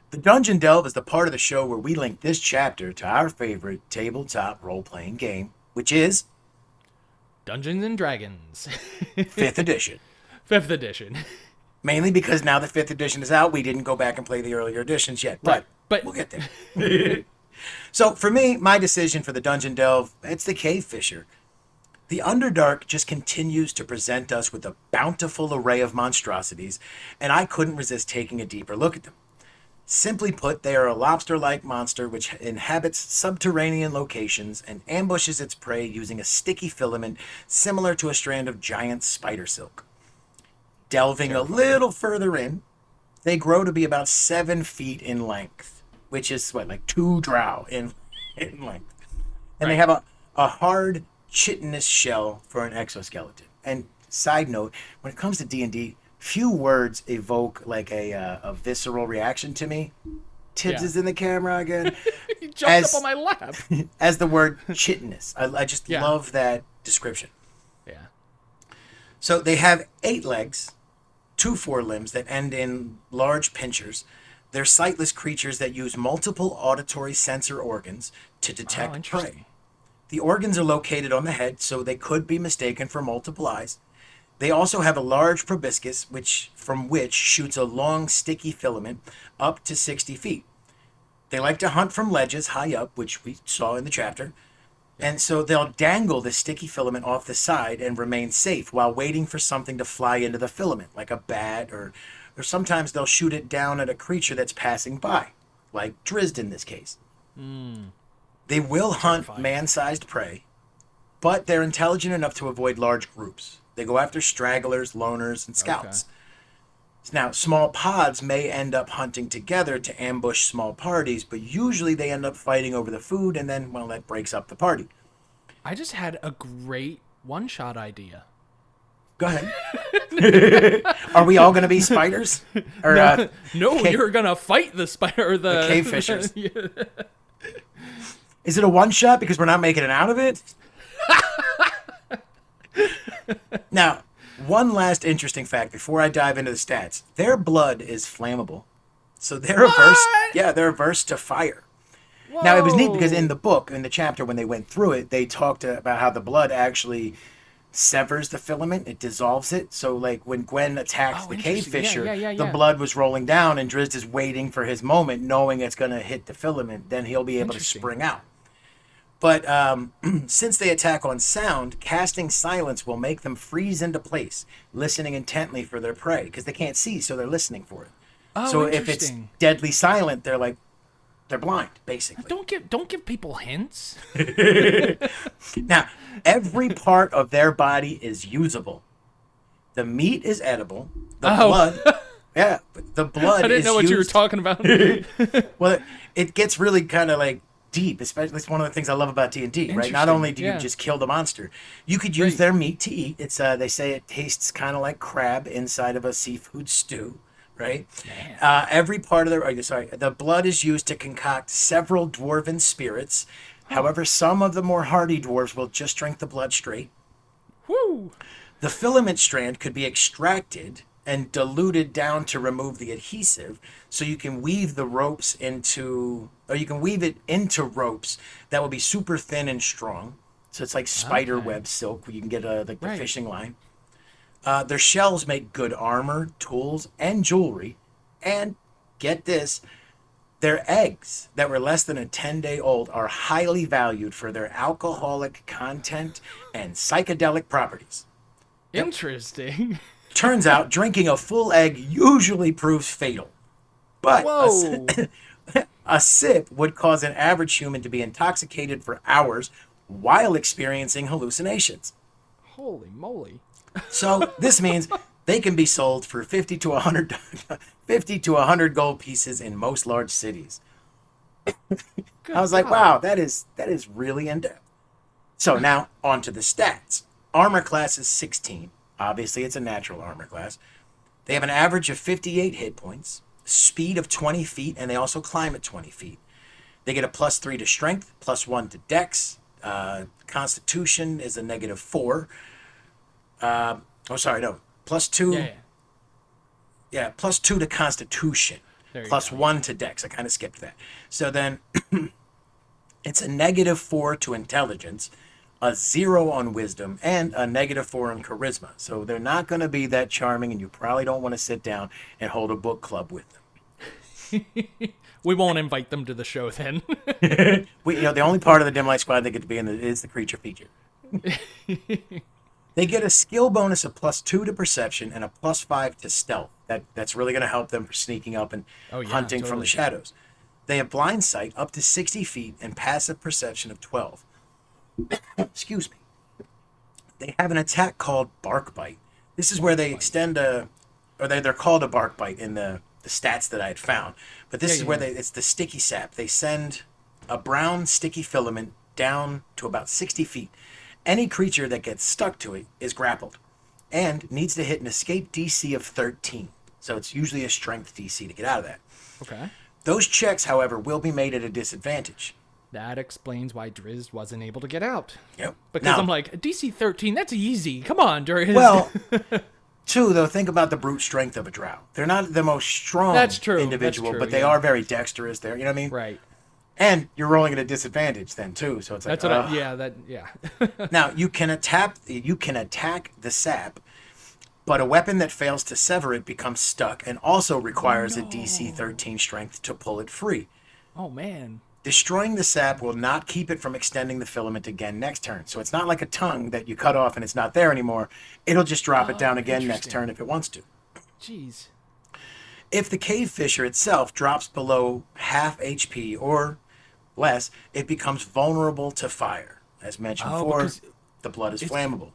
The Dungeon Delve is the part of the show where we link this chapter to our favorite tabletop role-playing game, which is Dungeons and Dragons. 5th edition. 5th edition. Mainly because now the 5th edition is out, we didn't go back and play the earlier editions yet, but we'll get there. So for me, my decision for the Dungeon Delve, it's the Cave Fisher. The Underdark just continues to present us with a bountiful array of monstrosities, and I couldn't resist taking a deeper look at them. Simply put, they are a lobster-like monster which inhabits subterranean locations and ambushes its prey using a sticky filament similar to a strand of giant spider silk. Delving a little further in, they grow to be about 7 feet in length, which is like 2 drow in length. And they have a hard, chitinous shell for an exoskeleton. And side note, when it comes to D&D, few words evoke like a visceral reaction to me. Tibbs is in the camera again. He jumped up on my lap. As the word chitinous. I just love that description. Yeah. So they have 8 legs, 2 forelimbs that end in large pincers. They're sightless creatures that use multiple auditory sensor organs to detect prey. The organs are located on the head, so they could be mistaken for multiple eyes. They also have a large proboscis, from which shoots a long, sticky filament up to 60 feet. They like to hunt from ledges high up, which we saw in the chapter. And so they'll dangle the sticky filament off the side and remain safe while waiting for something to fly into the filament, like a bat, or sometimes they'll shoot it down at a creature that's passing by, like Drizzt in this case. They will hunt man-sized prey, but they're intelligent enough to avoid large groups. They go after stragglers, loners, and scouts. Okay. Now, small pods may end up hunting together to ambush small parties, but usually they end up fighting over the food, and then, well, that breaks up the party. I just had a great one-shot idea. Go ahead. Are we all going to be spiders? Or, no, you're going to fight the spider, the cave fishers. Is it a one-shot because we're not making it out of it? Now, one last interesting fact before I dive into the stats. Their blood is flammable. So they're averse to fire. Whoa. Now, it was neat because in the book, in the chapter when they went through it, they talked about how the blood actually severs the filament. It dissolves it. So, like, when Gwen attacks the cave fisher, the blood was rolling down, and Drizzt is waiting for his moment, knowing it's going to hit the filament. Then he'll be able to spring out. But since they attack on sound, casting silence will make them freeze into place, listening intently for their prey, because they can't see, so they're listening for it. Oh, so if it's deadly silent, they're blind, basically. Don't give people hints. Now, every part of their body is usable. The meat is edible. The blood, the blood. I didn't know what you were talking about. Well, it gets really kind of like deep, especially it's one of the things I love about D&D, right? Not only do you just kill the monster, you could use their meat to eat. It's they say it tastes kind of like crab inside of a seafood stew, right? Every part of the blood is used to concoct several dwarven spirits. However, some of the more hardy dwarves will just drink the blood straight. Woo! The filament strand could be extracted and diluted down to remove the adhesive, so you can weave the ropes into, or you can weave it into ropes that will be super thin and strong. So it's like spider Okay. web silk, where you can get like the Right. fishing line. Their shells make good armor, tools, and jewelry. And get this, their eggs that were less than a 10-day old are highly valued for their alcoholic content and psychedelic properties. Yep. Interesting. Turns out drinking a full egg usually proves fatal. But Whoa. a sip would cause an average human to be intoxicated for hours while experiencing hallucinations. Holy moly. So this means they can be sold for 50 to 100 50 to 100 gold pieces in most large cities. Good I was like, God. wow, that is really in depth. So now on to the stats. Armor class is 16. Obviously, it's a natural armor class. They have an average of 58 hit points, speed of 20 feet, and they also climb at 20 feet. They get a +3 to strength, +1 to dex. Constitution is a -4. +2. Yeah. Yeah, +2 to Constitution, There you go. +1 to Dex. I kind of skipped that. So then it's a -4 to Intelligence, a 0 on Wisdom, and a -4 on Charisma. So they're not going to be that charming, and you probably don't want to sit down and hold a book club with them. We won't invite them to the show then. The only part of the Dim Light Squad they get to be in is the creature feature. They get a skill bonus of +2 to Perception and a +5 to Stealth. That's really going to help them for sneaking up and hunting from the totally. shadows. They have Blind Sight up to 60 feet and Passive Perception of 12. Excuse me. They have an attack called Bark Bite. This is where they extend they're called a Bark Bite in the stats that I had found. But this is where it's the sticky sap. They send a brown sticky filament down to about 60 feet. Any creature that gets stuck to it is grappled and needs to hit an escape DC of 13. So it's usually a strength DC to get out of that. Okay. Those checks, however, will be made at a disadvantage. That explains why Drizzt wasn't able to get out. Yep. Because Now, I'm like, DC 13, that's easy. Come on, Drizzt. well, two, though, think about the brute strength of a drow. They're not the most strong That's true. individual, That's true, but they yeah. are very dexterous there. You know what I mean? Right. And you're rolling at a disadvantage then, too. So it's like, That's what yeah. Now, you can attack the sap, but a weapon that fails to sever it becomes stuck and also requires a DC 13 strength to pull it free. Oh, man. Destroying the sap will not keep it from extending the filament again next turn. So it's not like a tongue that you cut off and it's not there anymore. It'll just drop it down again next interesting. turn if it wants to. Jeez. If the cave fisher itself drops below half HP or less, it becomes vulnerable to fire. As mentioned before, because the blood is flammable.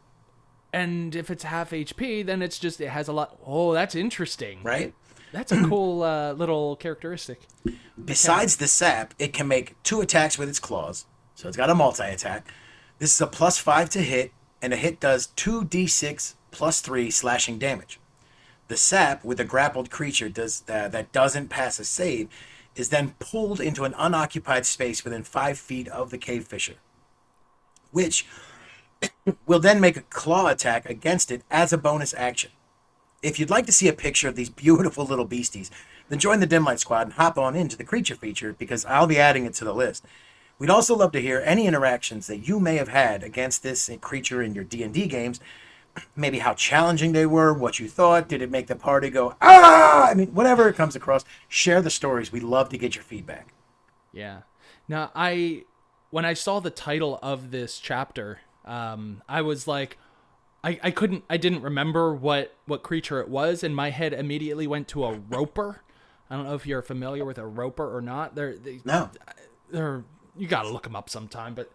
And if it's half HP, then it has a lot. Oh, that's interesting. Right? That's a cool little characteristic. Besides the sap, it can make 2 attacks with its claws. So it's got a multi-attack. This is a +5 to hit, and a hit does 2d6 +3 slashing damage. The sap with a grappled creature that doesn't pass a save is then pulled into an unoccupied space within 5 feet of the cave fisher, which will then make a claw attack against it as a bonus action. If you'd like to see a picture of these beautiful little beasties, then join the Dim Light Squad and hop on into the creature feature, because I'll be adding it to the list. We'd also love to hear any interactions that you may have had against this creature in your D&D games. Maybe how challenging they were, what you thought, did it make the party go, ah! I mean, whatever it comes across, share the stories. We love to get your feedback. Yeah. Now, when I saw the title of this chapter, I was like, I didn't remember what creature it was, and my head immediately went to a roper. I don't know if you're familiar with a roper or not. No. They're you gotta look them up sometime, but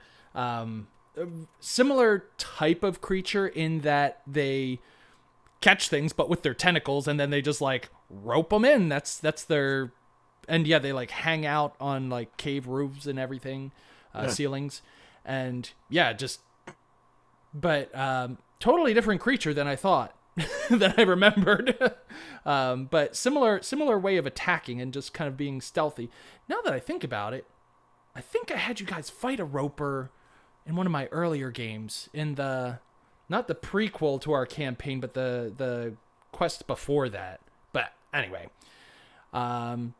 similar type of creature in that they catch things, but with their tentacles, and then they just like rope them in. That's their, and yeah, they like hang out on like cave roofs and everything, ceilings, and yeah, but totally different creature than I thought, than I remembered. But similar way of attacking and just kind of being stealthy. Now that I think about it, I think I had you guys fight a roper in one of my earlier games in not the prequel to our campaign, but the quest before that. But anyway,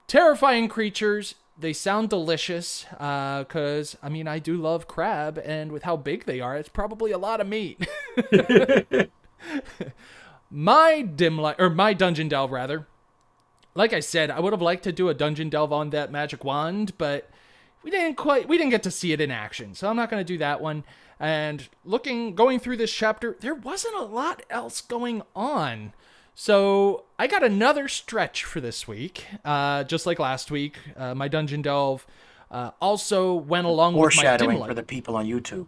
terrifying creatures. They sound delicious, because, I mean, I do love crab, and with how big they are, it's probably a lot of meat. My dungeon delve, rather. Like I said, I would have liked to do a dungeon delve on that magic wand, but we didn't get to see it in action, so I'm not going to do that one. And going through this chapter, there wasn't a lot else going on. So I got another stretch for this week, just like last week. My dungeon delve also went along with my dim light. For the people on YouTube.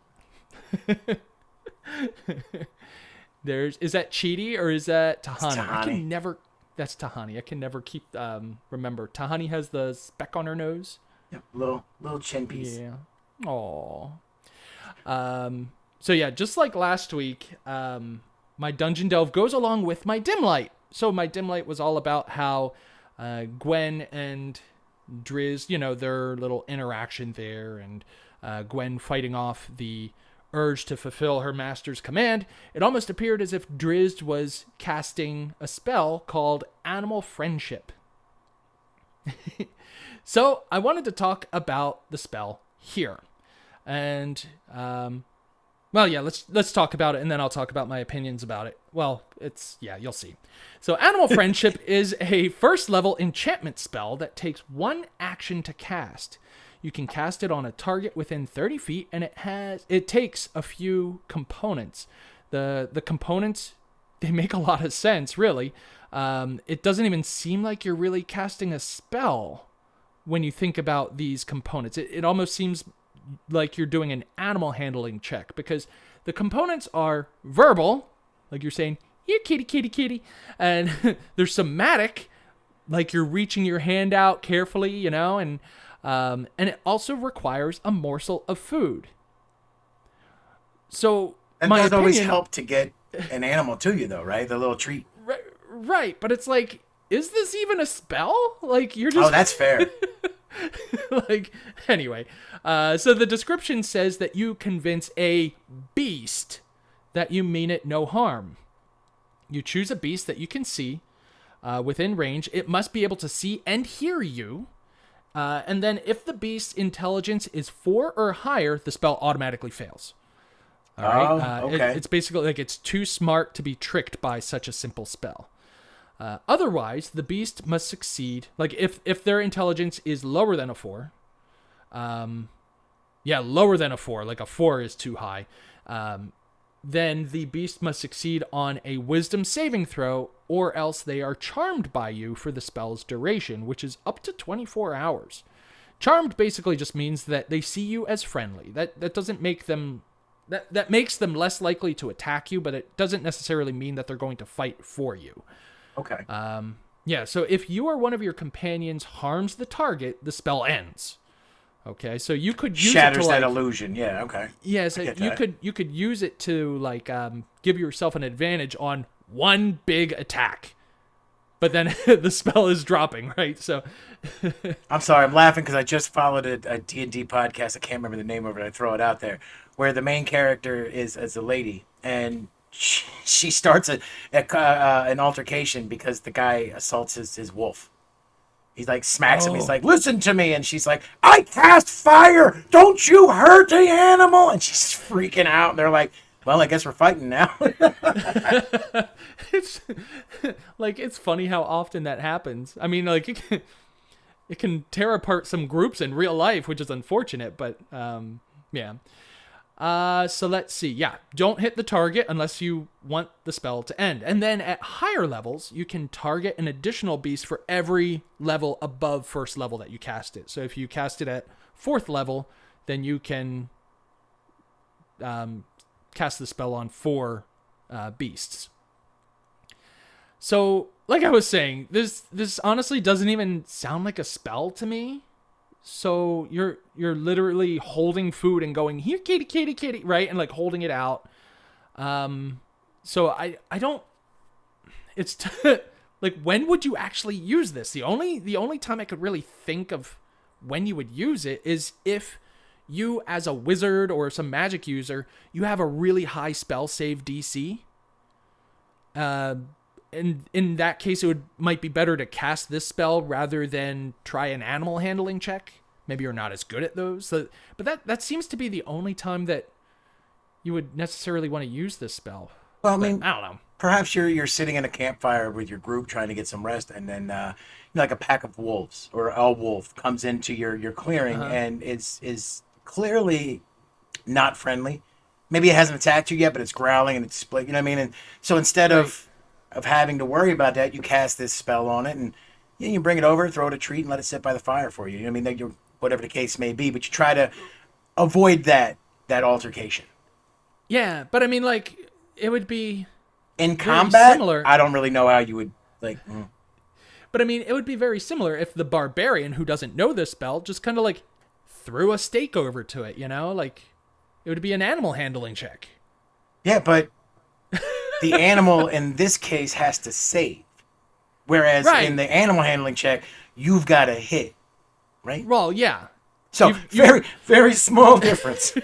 Is that Cheaty or is that Tahani? Tahani. That's Tahani. I can never remember. Tahani has the speck on her nose. Yep, little chin piece. Yeah. Aww. So yeah, just like last week, my dungeon delve goes along with my dim light. So my dim light was all about how Gwen and Drizzt, their little interaction there, and Gwen fighting off the urge to fulfill her master's command. It almost appeared as if Drizzt was casting a spell called Animal Friendship. So I wanted to talk about the spell here. And, let's talk about it, and then I'll talk about my opinions about it. Well, you'll see. So Animal Friendship is a first-level enchantment spell that takes one action to cast. You can cast it on a target within 30 feet, and it takes a few components. The components, they make a lot of sense, really. It doesn't even seem like you're really casting a spell when you think about these components. It almost seems like you're doing an animal handling check, because the components are verbal, like you're saying, "Here, kitty, kitty, kitty," and they're somatic, like you're reaching your hand out carefully, and it also requires a morsel of food. So that doesn't always help to get an animal to you, though, right? The little treat. Right, but it's like, is this even a spell? Like, you're just... Oh, that's fair. Anyway, so the description says that you convince a beast that you mean it no harm. You choose a beast that you can see within range. It must be able to see and hear you. And then if the beast's intelligence is 4 or higher, the spell automatically fails. All right. Okay. It's basically like it's too smart to be tricked by such a simple spell. Otherwise, the beast must succeed. Like if their intelligence is lower than a 4, lower than a 4, like a 4 is too high, then the beast must succeed on a wisdom saving throw, or else they are charmed by you for the spell's duration, which is up to 24 hours. Charmed basically just means that they see you as friendly. That doesn't make them... That makes them less likely to attack you, but it doesn't necessarily mean that they're going to fight for you. Okay. So if you or one of your companions harms the target, the spell ends. Okay, so you could use shatters it to, that illusion. Yeah. Okay. Yeah, so you could use it to give yourself an advantage on one big attack, but then the spell is dropping, right? So I'm sorry, I'm laughing because I just followed a D&D podcast. I can't remember the name of it. I throw it out there, where the main character is a lady, and she starts an altercation because the guy assaults his wolf. He's like, smacks him. He's like, "Listen to me." And she's like, "I cast fire. Don't you hurt the animal." And she's freaking out. And they're like, "Well, I guess we're fighting now." It's funny how often that happens. I mean, like, it can tear apart some groups in real life, which is unfortunate, but yeah. So let's see. Yeah, don't hit the target unless you want the spell to end. And then at higher levels, you can target an additional beast for every level above first level that you cast it. So if you cast it at 4th level, then you can cast the spell on 4 beasts. So, like I was saying, this honestly doesn't even sound like a spell to me. So you're literally holding food and going, "Here, kitty, kitty, kitty," right? And like holding it out. So I don't. It's like, when would you actually use this? The only time I could really think of when you would use it is if you, as a wizard or some magic user, you have a really high spell save DC. in that case, it might be better to cast this spell rather than try an animal handling check. Maybe you're not as good at those. But that seems to be the only time that you would necessarily want to use this spell. Well, I mean, I don't know. Perhaps you're sitting in a campfire with your group trying to get some rest, and then like a pack of wolves or a wolf comes into your clearing and is clearly not friendly. Maybe it hasn't attacked you yet, but it's growling and it's split. You know what I mean? And so instead of having to worry about that, you cast this spell on it, and you bring it over, throw it a treat, and let it sit by the fire for you. You know what I mean? You're, whatever the case may be, but you try to avoid that altercation. Yeah, but I mean, like, it would be in combat. Similar. I don't really know how you would like. But I mean, it would be very similar if the barbarian who doesn't know this spell just kind of like threw a stake over to it. You know, like it would be an animal handling check. Yeah, but the animal in this case has to save, whereas in the animal handling check, you've got to hit, right? Well, yeah. So very, very small difference.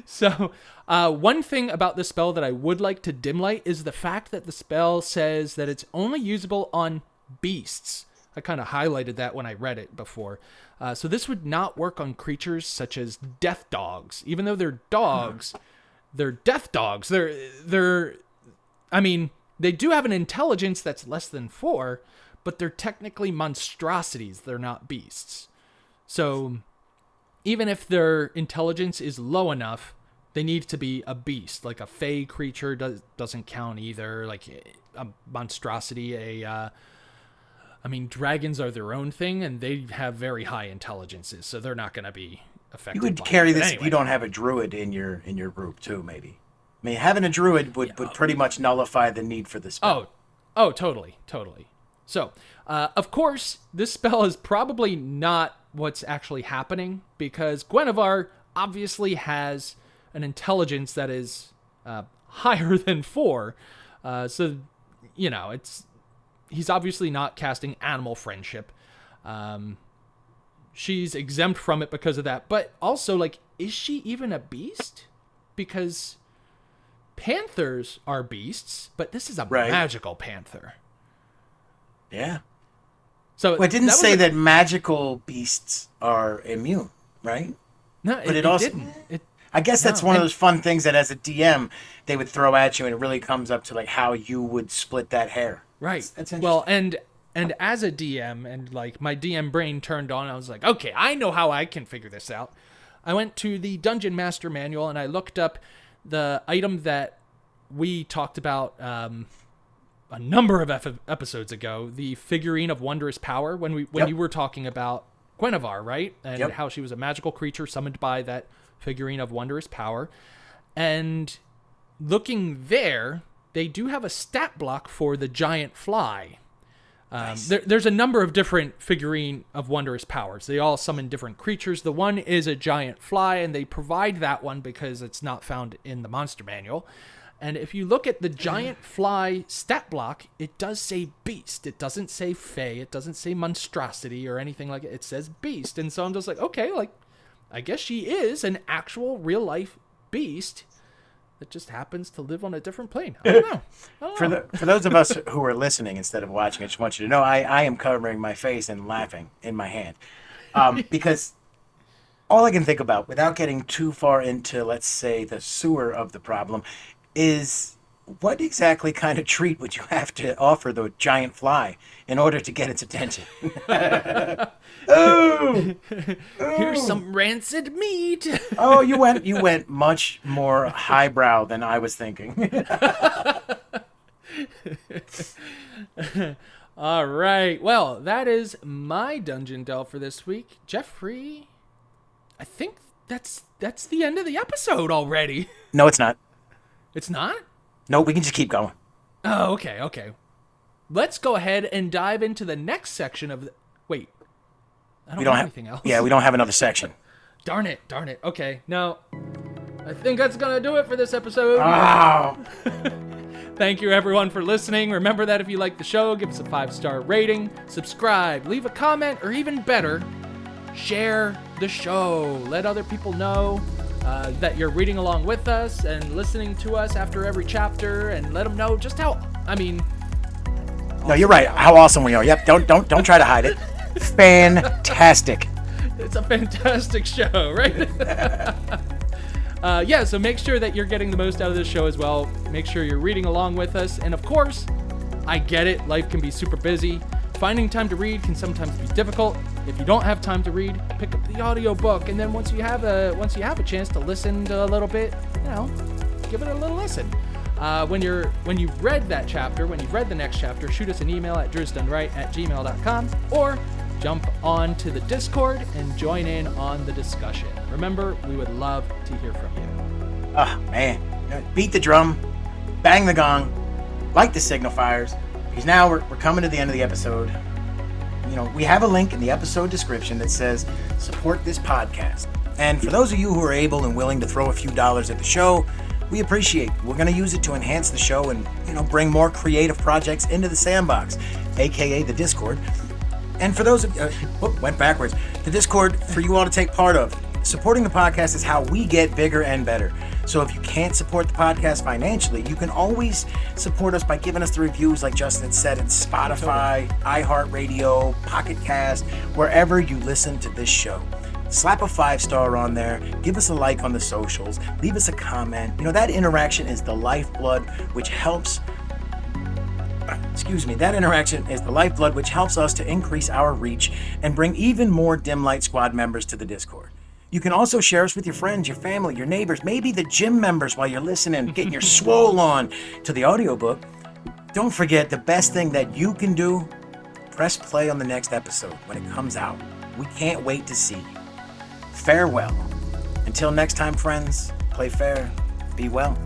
So, one thing about this spell that I would like to dim light is the fact that the spell says that it's only usable on beasts. I kind of highlighted that when I read it before. So this would not work on creatures such as death dogs. Even though they're dogs, they're death dogs. I mean, they do have an intelligence that's less than 4, but they're technically monstrosities. They're not beasts. So even if their intelligence is low enough, they need to be a beast. Like a fey creature doesn't count either. Like a monstrosity, I mean, dragons are their own thing, and they have very high intelligences, so they're not going to be affected. You would carry this if you don't have a druid in your group too, maybe. I mean, having a druid would pretty much nullify the need for the spell. Oh, totally. So, of course, this spell is probably not what's actually happening, because Guinevere obviously has an intelligence that is higher than 4. So, you know, he's obviously not casting animal friendship. She's exempt from it because of that. But also, like, is she even a beast? Because panthers are beasts, but this is a magical panther. Yeah. So it didn't say that magical beasts are immune, right? No, but it also didn't. I guess that's one of those fun things that as a DM they would throw at you, and it really comes up to like how you would split that hair. Right. That's interesting. Well, and as a DM, and like my DM brain turned on, I was like, okay, I know how I can figure this out. I went to the Dungeon Master Manual and I looked up the item that we talked about a number of episodes ago, the figurine of wondrous power, when you were talking about Guinevere, right? And how she was a magical creature summoned by that figurine of wondrous power. And looking there, they do have a stat block for the giant fly. Nice. There's a number of different figurine of wondrous powers. They all summon different creatures. The one is a giant fly, and they provide that one because it's not found in the monster manual. And if you look at the giant fly stat block, it does say beast. It doesn't say fey. It doesn't say monstrosity or anything like it. It says beast. And so I'm just like, okay, like, I guess she is an actual real-life beast that just happens to live on a different plane. I don't know. For those of us who are listening instead of watching, I just want you to know I am covering my face and laughing in my hand. Because all I can think about, without getting too far into, let's say, the sewer of the problem, is what exactly kind of treat would you have to offer the giant fly in order to get its attention? Ooh! Here's some rancid meat. Oh, you went much more highbrow than I was thinking. All right. Well, that is my Dungeon Delve for this week. Jeffrey, I think that's the end of the episode already. No, it's not. It's not? No, we can just keep going. Oh, okay. Let's go ahead and dive into the next section of Wait. I don't have anything else. Yeah, we don't have another section. Darn it. Okay, now, I think that's going to do it for this episode. Oh. Thank you, everyone, for listening. Remember that if you like the show, give us a 5-star rating, subscribe, leave a comment, or even better, share the show. Let other people know that you're reading along with us and listening to us after every chapter, and let them know just how I mean, no, you're right. How awesome we are. Yep. Don't try to hide it. Fantastic. It's a fantastic show, right? Yeah, so make sure that you're getting the most out of this show as well. Make sure you're reading along with us. And of course, I get it. Life can be super busy. Finding time to read can sometimes be difficult. If you don't have time to read, pick up the audiobook, and then once you have a chance to listen to a little bit, give it a little listen. When you've read that chapter, when you've read the next chapter, shoot us an email at drizzdoneright@gmail.com or jump on to the Discord and join in on the discussion. Remember, we would love to hear from you. Oh, man. Beat the drum, bang the gong, light the signal fires, because now we're coming to the end of the episode. We have a link in the episode description that says support this podcast. And for those of you who are able and willing to throw a few dollars at the show, we appreciate it. We're going to use it to enhance the show and, bring more creative projects into the sandbox, aka the Discord. And for those of you, went backwards. The Discord for you all to take part of. Supporting the podcast is how we get bigger and better. So if you can't support the podcast financially, you can always support us by giving us the reviews like Justin said in Spotify, iHeartRadio, Pocket Cast, wherever you listen to this show. Slap a 5-star on there, give us a like on the socials, leave us a comment. That interaction is the lifeblood which helps us to increase our reach and bring even more Dim Light Squad members to the Discord. You can also share us with your friends, your family, your neighbors, maybe the gym members while you're listening, getting your swole on to the audiobook. Don't forget, the best thing that you can do, press play on the next episode when it comes out. We can't wait to see you. Farewell. Until next time, friends, play fair, be well.